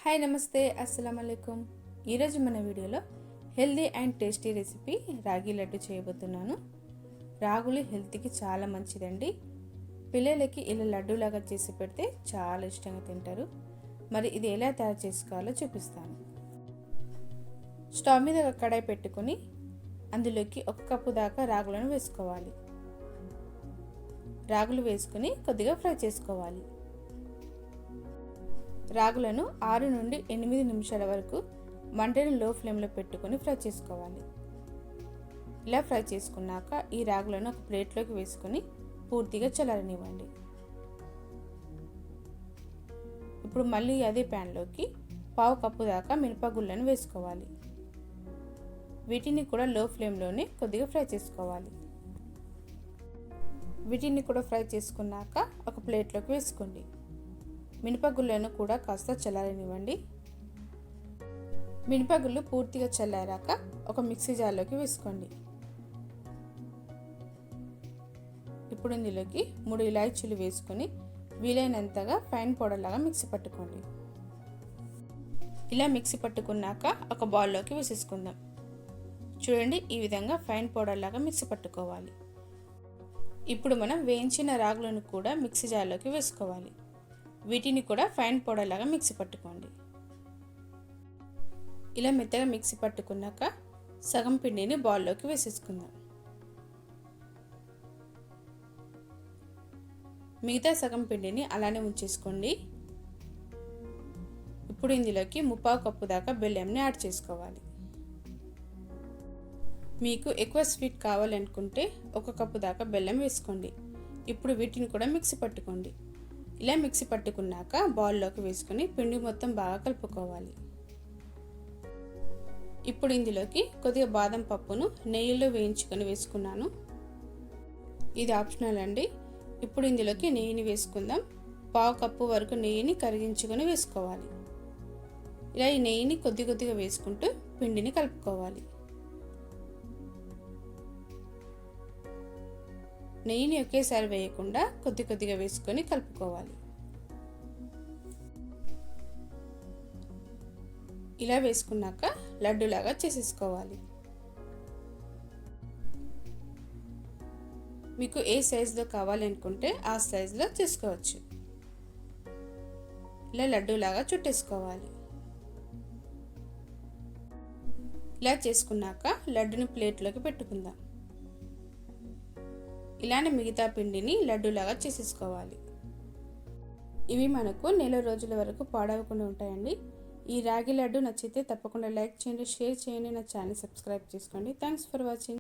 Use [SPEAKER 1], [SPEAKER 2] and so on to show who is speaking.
[SPEAKER 1] Hi నమస్తే అస్సలం అయికుం. ఈరోజు మన వీడియోలో హెల్దీ అండ్ టేస్టీ రెసిపీ రాగి లడ్డు చేయబోతున్నాను. రాగులు హెల్త్కి చాలా మంచిదండి. పిల్లలకి ఇలా లడ్డూలాగా చేసి పెడితే చాలా ఇష్టంగా తింటారు. మరి ఇది ఎలా తయారు చేసుకోవాలో చూపిస్తాను. స్టవ్ మీద ఒక కడాయి పెట్టుకొని అందులోకి 1 కప్పు దాకా రాగులను వేసుకోవాలి. రాగులు వేసుకొని కొద్దిగా ఫ్రై చేసుకోవాలి. రాగులను 6 నుండి 8 నిమిషాల వరకు మంటను లో ఫ్లేమ్లో పెట్టుకొని ఫ్రై చేసుకోవాలి. ఇలా ఫ్రై చేసుకున్నాక ఈ రాగులను ఒక ప్లేట్లోకి వేసుకొని పూర్తిగా చల్లారనివ్వండి. ఇప్పుడు మళ్ళీ అదే ప్యాన్లోకి 1/2 కప్పు దాకా మినపగుళ్ళను వేసుకోవాలి. వీటిని కూడా లో ఫ్లేమ్లోనే కొద్దిగా ఫ్రై చేసుకోవాలి. వీటిని కూడా ఫ్రై చేసుకున్నాక ఒక ప్లేట్లోకి వేసుకోండి. మినపగుళ్ళను కూడా కాస్త చల్లారనివ్వండి. మినపగుళ్ళు పూర్తిగా చల్లారాక ఒక మిక్సీ జార్లోకి వేసుకోండి. ఇప్పుడు ఇందులోకి 3 ఇలాచీలు వేసుకొని వీలైనంతగా ఫైన్ పౌడర్ లాగా మిక్సీ పట్టుకోండి. ఇలా మిక్సీ పట్టుకున్నాక ఒక బౌల్లోకి వేసేసుకుందాం. చూడండి, ఈ విధంగా ఫైన్ పౌడర్ లాగా మిక్సీ పట్టుకోవాలి. ఇప్పుడు మనం వేయించిన రాగులను కూడా మిక్సీ జార్లోకి వేసుకోవాలి. వీటిని కూడా ఫైన్ పౌడర్ లాగా మిక్సీ పట్టుకోండి. ఇలా మెత్తగా మిక్సీ పట్టుకున్నాక సగం పిండిని బౌల్లోకి వేసేసుకుందాం. మిగతా సగం పిండిని అలానే ఉంచేసుకోండి. ఇప్పుడు ఇందులోకి 1/2 కప్పు దాకా బెల్లంని యాడ్ చేసుకోవాలి. మీకు ఎక్కువ స్వీట్ కావాలనుకుంటే 1 కప్పు దాకా బెల్లం వేసుకోండి. ఇప్పుడు వీటిని కూడా మిక్సీ పట్టుకోండి. ఇలా మిక్సీ పట్టుకున్నాక బౌల్లోకి వేసుకొని పిండి మొత్తం బాగా కలుపుకోవాలి. ఇప్పుడు ఇందులోకి కొద్దిగా బాదం పప్పును నెయ్యిలో వేయించుకొని వేసుకున్నాను. ఇది ఆప్షనల్ అండి. ఇప్పుడు ఇందులోకి నెయ్యిని వేసుకుందాం. 1/2 కప్పు వరకు నెయ్యిని కరిగించుకొని వేసుకోవాలి. ఇలా ఈ నెయ్యిని కొద్దిగా వేసుకుంటూ పిండిని కలుపుకోవాలి. నెయ్యిని ఒకేసారి వేయకుండా కొద్దిగా వేసుకొని కలుపుకోవాలి. ఇలా వేసుకున్నాక లడ్డూలాగా చేసేసుకోవాలి. మీకు ఏ సైజులో కావాలనుకుంటే ఆ సైజులో చేసుకోవచ్చు. ఇలా లడ్డూలాగా చుట్టేసుకోవాలి. ఇలా చేసుకున్నాక లడ్డుని ప్లేట్లోకి పెట్టుకుందాం. ఇలానే మిగతా పిండిని లడ్డూలాగా చేసేసుకోవాలి. ఇవి మనకు నెల రోజుల వరకు పాడవకుండా ఉంటాయండి. ఈ రాగి లడ్డు నచ్చితే తప్పకుండా లైక్ చేయండి, షేర్ చేయండి, నా ఛానల్ సబ్స్క్రైబ్ చేసుకోండి. Thanks for watching.